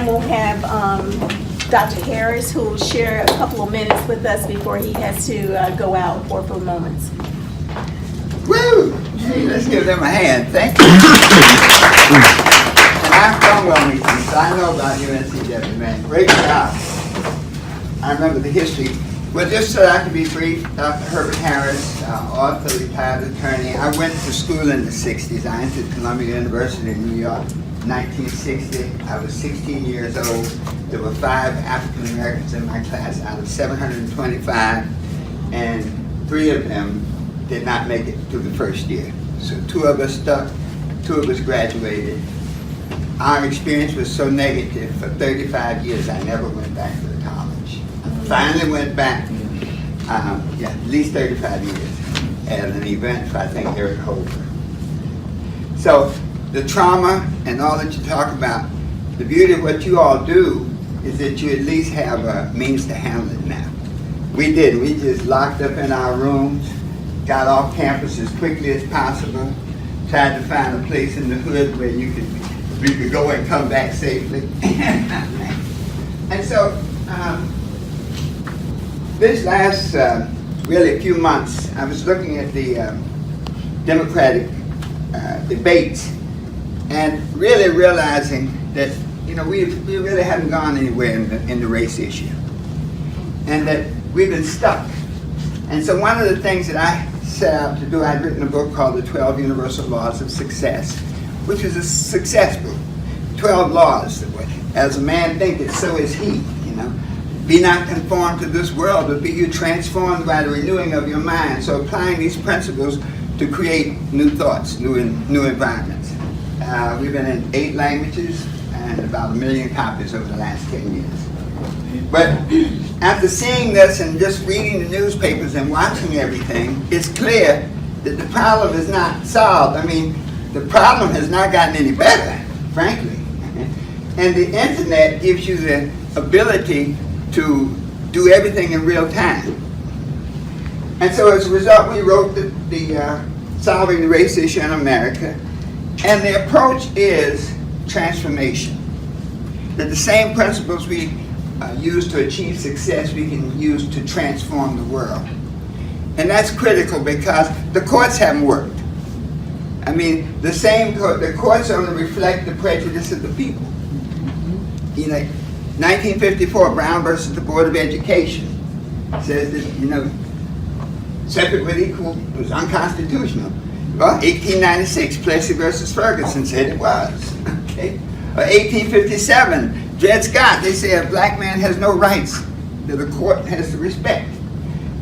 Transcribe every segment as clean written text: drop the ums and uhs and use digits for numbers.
time, we'll have Dr. Harris, who will share a couple of minutes with us before he has to go out for a few moments. Woo! Hey, let's give them a hand. Thank you. And I'm from Wilmington, so I know about UNCW, man. Great job. I remember the history. Well, just so I can be brief, Dr. Herbert Harris, author, retired attorney. I went to school in the 60s. I entered Columbia University in New York in 1960. I was 16 years old. There were 5 African Americans in my class out of 725, and 3 of them did not make it through the first year. So 2 of us stuck, 2 of us graduated. Our experience was so negative. For 35 years, I never went back to the college. I finally went back, at least 35 years, at an event for, I think, Eric Holder. So the trauma and all that you talk about, the beauty of what you all do is that you at least have a means to handle it now. We did. We just locked up in our rooms, got off campus as quickly as possible, tried to find a place in the hood where we could go and come back safely. And so this last really few months, I was looking at the Democratic debates and really realizing that we really haven't gone anywhere in the race issue, and that we've been stuck. And so one of the things that I set out to do, I'd written a book called The 12 Universal Laws of Success, which is a success book. 12 laws. As a man thinketh, so is he. Be not conformed to this world, but be you transformed by the renewing of your mind. So applying these principles to create new thoughts, new environments. We've been in 8 languages and about 1 million copies over the last 10 years. But after seeing this and just reading the newspapers and watching everything, it's clear that the problem is not solved. I mean, the problem has not gotten any better, frankly. And the internet gives you the ability to do everything in real time. And so as a result, we wrote the Solving the Race Issue in America. And the approach is transformation. That the same principles we use to achieve success, we can use to transform the world. And that's critical because the courts haven't worked. I mean, the courts only reflect the prejudice of the people. 1954, Brown versus the Board of Education says that, separate but equal was unconstitutional. Well, 1896, Plessy versus Ferguson said it was. Okay. 1857, Dred Scott, they say a black man has no rights that the court has to respect.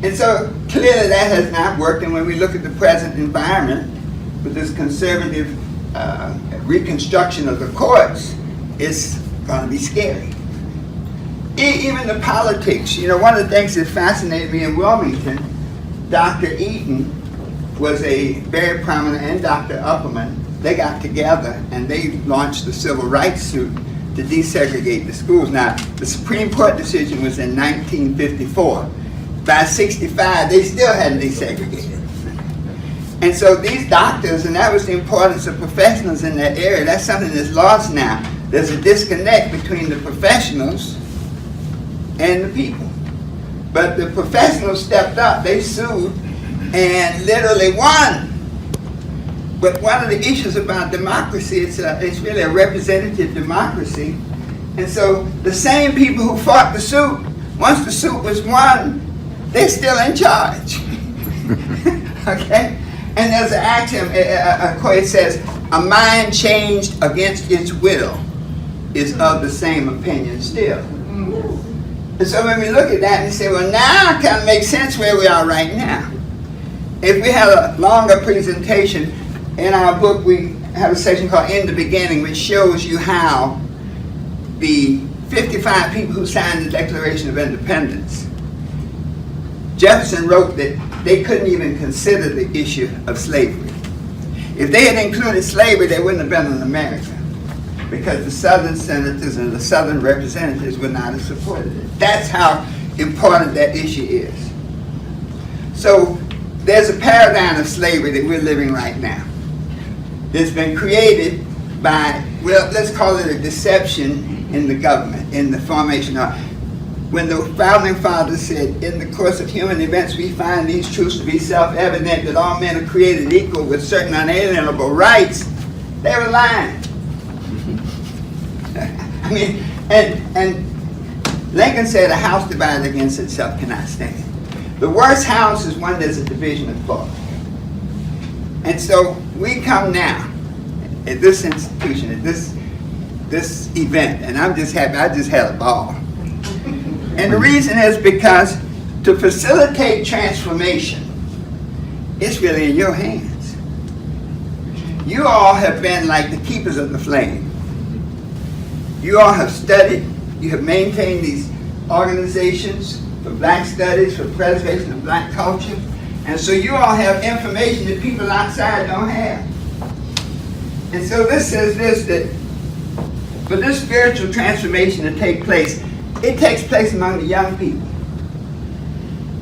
And so clearly that has not worked, and when we look at the present environment with this conservative reconstruction of the courts, it's going to be scary. Even the politics, one of the things that fascinated me in Wilmington, Dr. Eaton was a very prominent, and Dr. Upperman, they got together and they launched the civil rights suit to desegregate the schools. Now, the Supreme Court decision was in 1954. By 65, they still hadn't desegregated. And so these doctors, and that was the importance of professionals in that area, that's something that's lost now. There's a disconnect between the professionals and the people. But the professionals stepped up, they sued, and literally won. But one of the issues about democracy, it's really a representative democracy. And so the same people who fought the suit, once the suit was won, they're still in charge. Okay? And there's an axiom, a quote says, a mind changed against its will is of the same opinion still. And so when we look at that and say, well, now it kind of makes sense where we are right now. If we had a longer presentation, in our book we have a section called In the Beginning, which shows you how the 55 people who signed the Declaration of Independence, Jefferson wrote that they couldn't even consider the issue of slavery. If they had included slavery, they wouldn't have been in America, because the Southern senators and the Southern representatives would not have supported it. That's how important that issue is. So there's a paradigm of slavery that we're living right now. That's been created by, well, let's call it a deception in the government, in the formation of, when the founding fathers said, in the course of human events, we find these truths to be self-evident, that all men are created equal with certain unalienable rights, they were lying. I mean, and Lincoln said, a house divided against itself cannot stand. The worst house is one that's a division of thought. And so we come now at this institution, at this event, and I'm just happy, I just had a ball. And the reason is because to facilitate transformation, it's really in your hands. You all have been like the keepers of the flame. You all have studied, you have maintained these organizations for black studies, for preservation of black culture, and so you all have information that people outside don't have. And so this says this, that for this spiritual transformation to take place, it takes place among the young people.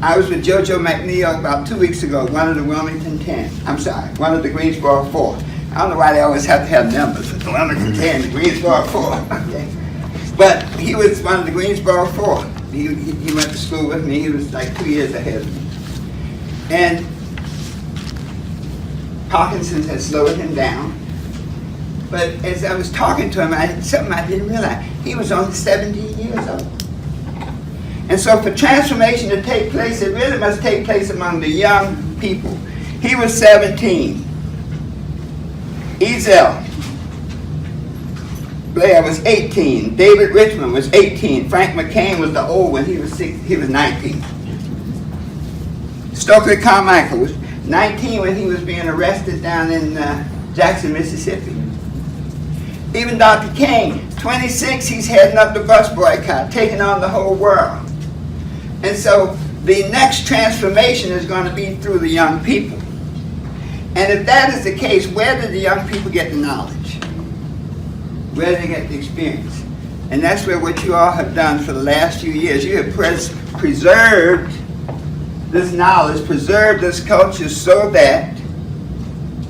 I was with JoJo McNeil about 2 weeks ago, one of the Wilmington 10. I'm sorry, one of the Greensboro 4. I don't know why they always have to have numbers. The Wilmington 10, the Greensboro 4. Okay. But he was one of the Greensboro 4. He went to school with me. He was like 2 years ahead of me. And Parkinson's had slowed him down. But as I was talking to him, something I didn't realize. He was only 17 years old. And so for transformation to take place, it really must take place among the young people. He was 17. Ezel Blair was 18. David Richmond was 18. Frank McCain was the old one. He was 19. Stokely Carmichael was 19 when he was being arrested down in Jackson, Mississippi. Even Dr. King, 26, he's heading up the bus boycott, taking on the whole world. And so the next transformation is going to be through the young people. And if that is the case, where did the young people get the knowledge? Where did they get the experience? And that's where what you all have done for the last few years. You have preserved this knowledge, preserved this culture so that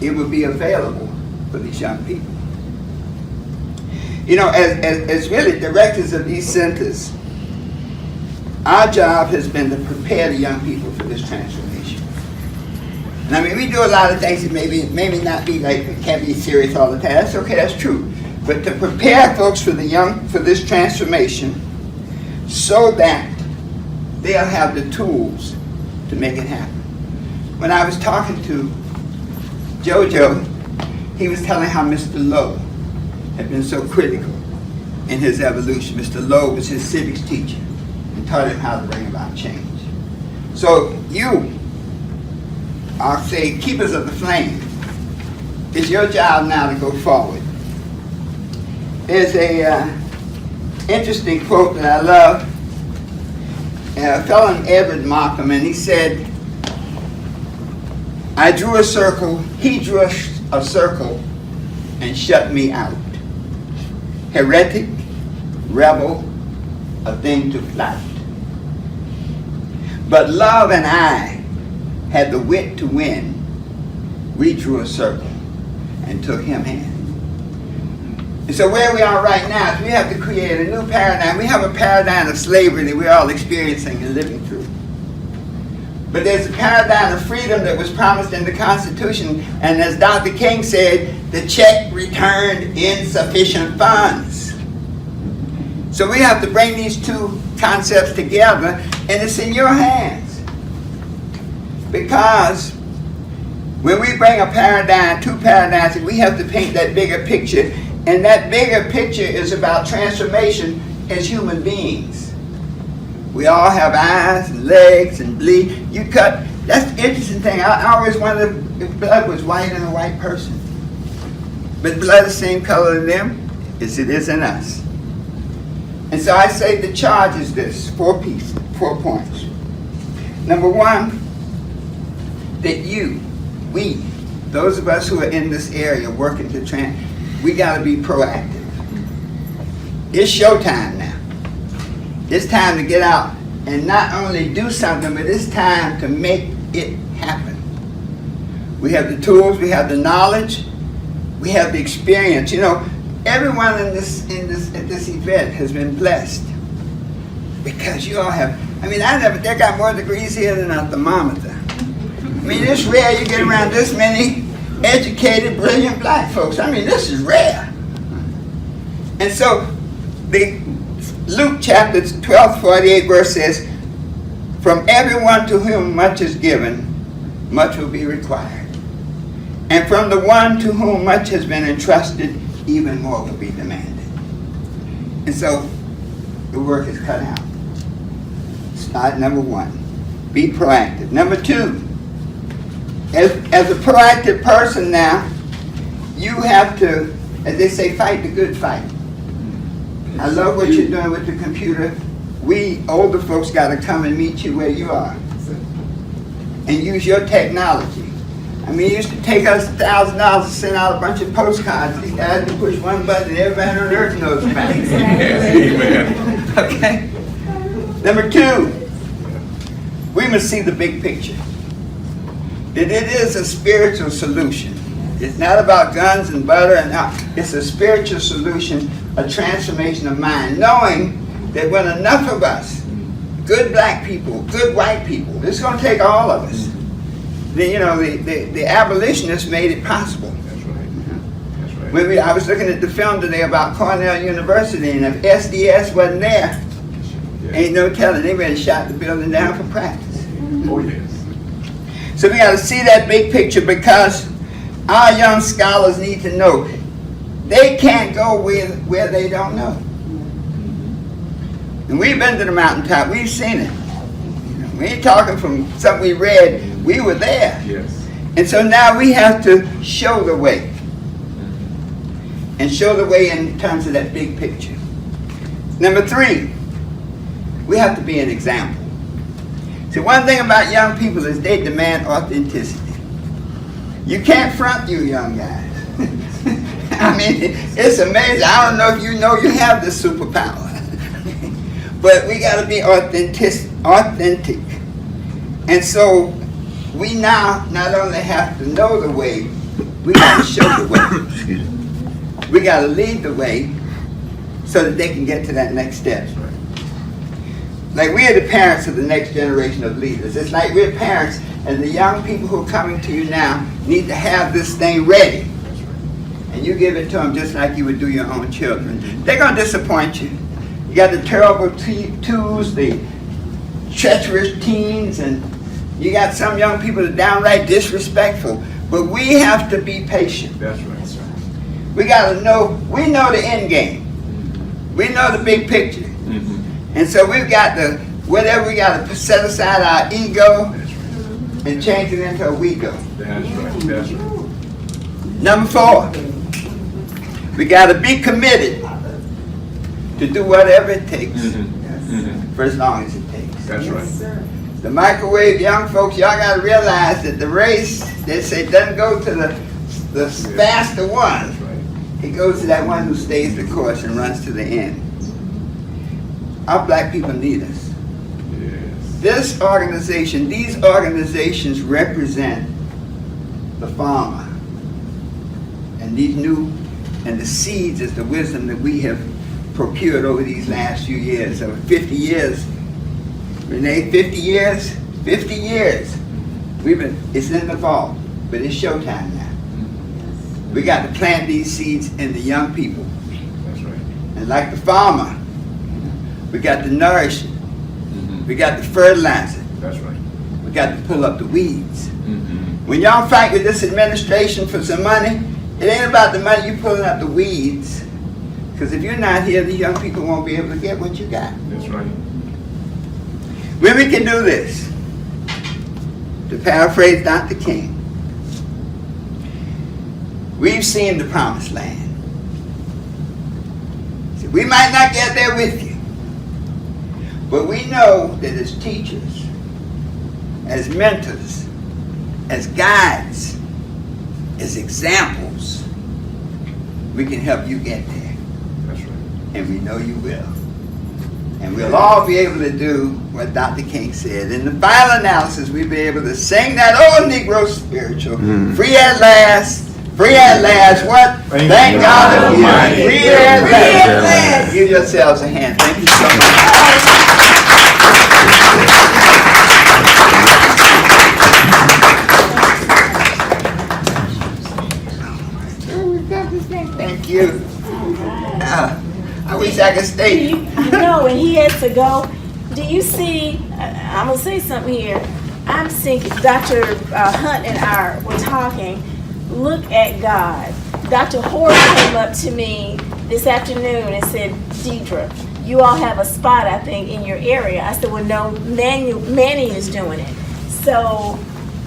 it would be available for these young people. You know, as really directors of these centers, our job has been to prepare the young people for this transformation. And I mean, we do a lot of things that maybe not be like, it can't be serious all the time. That's okay, that's true. But to prepare folks for this transformation so that they'll have the tools to make it happen. When I was talking to JoJo, he was telling how Mr. Lowe had been so critical in his evolution. Mr. Lowe was his civics teacher and taught him how to bring about change. So you, I'll say, keepers of the flame, it's your job now to go forward. There's a interesting quote that I love. A fellow named Edward Markham, and he said, I drew a circle, he drew a circle and shut me out. Heretic, rebel, a thing to flout. But love and I had the wit to win. We drew a circle and took him in. And so where we are right now is we have to create a new paradigm. We have a paradigm of slavery that we're all experiencing and living through. But there's a paradigm of freedom that was promised in the Constitution, and as Dr. King said, the check returned insufficient funds. So we have to bring these two concepts together, and it's in your hands. Because when we bring a paradigm, two paradigms, we have to paint that bigger picture, and that bigger picture is about transformation as human beings. We all have eyes and legs and bleed. You cut, that's the interesting thing. I always wondered if blood was white in a white person. But blood is the same color in them as it is in us. And so I say the charge is this, 4 points. Number one, that we, those of us who are in this area working to we gotta be proactive. It's showtime now. It's time to get out and not only do something, but it's time to make it happen. We have the tools, we have the knowledge, We have the experience. You know, everyone at this event has been blessed because you all have. I mean, they got more degrees here than a thermometer. I mean, it's rare you get around this many educated, brilliant black folks. I mean, this is rare. And so, Luke chapter 12:48 verse says, "From everyone to whom much is given, much will be required. And from the one to whom much has been entrusted, even more will be demanded." And so, the work is cut out. Start number one. Be proactive. Number two, as a proactive person now, you have to, as they say, fight the good fight. I love what you're doing with the computer. We older folks got to come and meet you where you are and use your technology. I mean, it used to take us $1,000 to send out a bunch of postcards. These guys can push one button and everybody on earth knows about it. Amen. Okay? Number two, we must see the big picture. That it is a spiritual solution. It's not about guns and butter and it's a spiritual solution, a transformation of mind, knowing that when enough of us, good black people, good white people, it's going to take all of us. The abolitionists made it possible. That's right. That's right. I was looking at the film today about Cornell University, and if SDS wasn't there, ain't no telling, they really shot the building down for practice. Oh, yes. So we got to see that big picture because our young scholars need to know they can't go where they don't know. And we've been to the mountaintop, we've seen it. We ain't talking from something we read, we were there. Yes. And so now we have to show the way. And show the way in terms of that big picture. Number three, we have to be an example. See, one thing about young people is they demand authenticity. You can't front you young guys. I mean, it's amazing. I don't know if you know you have this superpower. But we got to be authentic. And so we now not only have to know the way, we got to show the way. We got to lead the way so that they can get to that next step. Like we are the parents of the next generation of leaders. It's like we're parents and the young people who are coming to you now need to have this thing ready. And you give it to them just like you would do your own children. They're going to disappoint you. You got the terrible twos, the treacherous teens, and you got some young people that are downright disrespectful. But we have to be patient. That's right. That's right. We got to know, we know the end game. We know the big picture. Mm-hmm. And so we've got to, whatever we got to set aside our ego and change it into a we go. That's right. That's right. Number four, we got to be committed to do whatever it takes for as long as it takes. That's right. The microwave young folks, y'all got to realize that the race, they say, doesn't go to the faster one. That's right. It goes to that one who stays the course and runs to the end. Our black people need us. Yes. This organization, these organizations represent the farmer. And these and the seeds is the wisdom that we have procured over these last few years. Over 50 years. Renee, 50 years? 50 years. It's in the fall, but it's showtime now. We got to plant these seeds in the young people. That's right. And like the farmer, we got to nourish it. We got to fertilize it. That's right. We got to pull up the weeds. When y'all fight with this administration for some money, it ain't about the money, you pulling up the weeds. Because if you're not here, the young people won't be able to get what you got. That's right. When we can do this, to paraphrase Dr. King, we've seen the promised land. See, we might not get there with you, but we know that as teachers, as mentors, as guides, as examples, we can help you get there. That's right. And we know you will. And we'll all be able to do what Dr. King said. In the final analysis, we'll be able to sing that old Negro spiritual, free at last, Free at last, what? Thank God that we are free at last. Give yourselves a hand. Thank you so much. Thank you. I wish I could stay. No, and he has to go. Do you see, I'm gonna say something here. I'm thinking, Dr. Hunt and I were talking, look at God. Dr. Horace came up to me this afternoon and said, Deidre, you all have a spot, I think, in your area. I said, well, no, Manny is doing it. So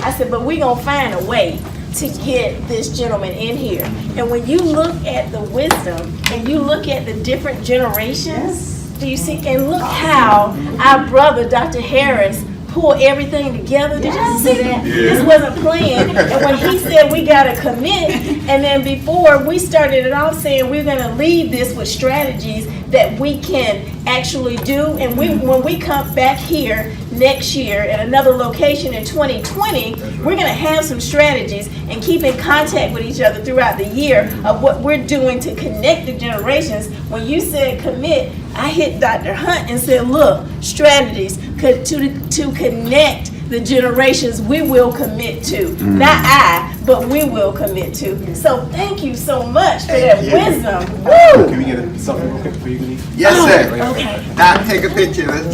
I said, but we're gonna find a way to get this gentleman in here. And when you look at the wisdom and you look at the different generations, do you see, and look how our brother, Dr. Harris, pulled everything together. Did you see that? This wasn't planned. And when he said we gotta commit, and then before we started it off saying we're gonna lead this with strategies that we can actually do, and when we come back here next year at another location in 2020, we're gonna have some strategies and keep in contact with each other throughout the year of what we're doing to connect the generations. When you said commit, I hit Dr. Hunt and said, look, strategies to connect the generations we will commit to. Not I, but we will commit to. So thank you so much for that wisdom. Woo! Can we get something real quick for you, Denise? Yes, sir. Okay. Now take a picture. Let's